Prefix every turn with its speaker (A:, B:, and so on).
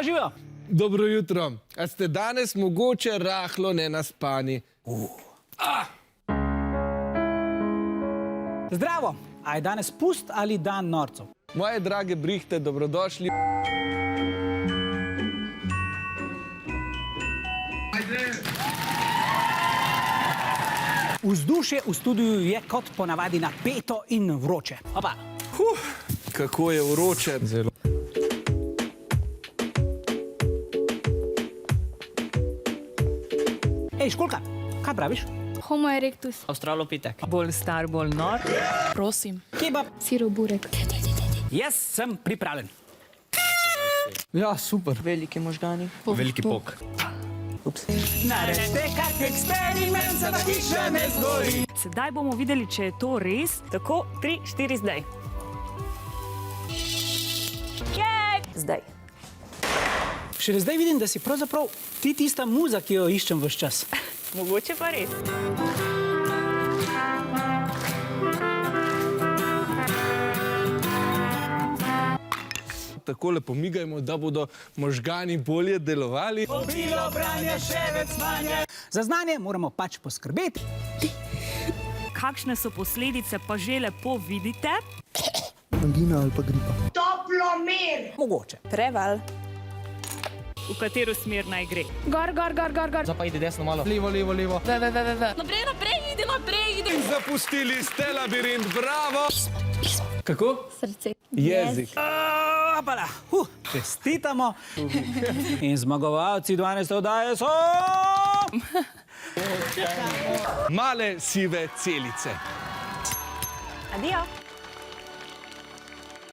A: živijo.
B: Dobro jutro. A ste danes mogoče rahlo nenaspani?
A: Zdravo. A je danes pust ali dan norcev?
B: Moje drage brihte, dobrodošli.
A: Vzdušje v studiu je kot ponavadi napeto in vroče. Opa.
B: Kako je vroče. Zelo.
A: Ej, Školka, kaj praviš?
C: Homo erectus.
D: Avstralopitek.
E: Bolj star, bolj nor.
C: Prosim.
A: Kebab.
C: Sirov burek.
A: Jaz sem pripravljen.
B: Ja, super.
D: Veliki možgani. Veliki pok.
A: Naredite kak eksperiment, se da hiša ne zgori.
E: Sedaj bomo videli, če je to res. Tako, 3, 4, zdaj. Zdaj.
A: Šele zdaj vidim, da si pravzaprav ti tista muza, ki jo iščem ves čas.
E: Mogoče pa res.
B: Takole pomigajmo, da bodo možgani bolje delovali.
A: Bilo branje, še več znanja. Za znanje moramo pač poskrbeti.
E: Kakšne so posledice, pa že lepo vidite.
F: Angina ali pa gripa.
A: Mogoče.
G: Preval.
E: V katero smer naj gre.
C: Gor, gor, gor, gor, gor.
D: Zdaj pa ide desno malo.
B: Levo, levo, levo.
C: Naprej, naprej, ide naprej, ide.
B: Zapustili ste labirint, bravo! Kako?
C: Srce.
B: Jezik.
A: Opala. Čestitamo. In zmagovalci 12. oddaje so...
B: Male sive celice.
E: Adijo.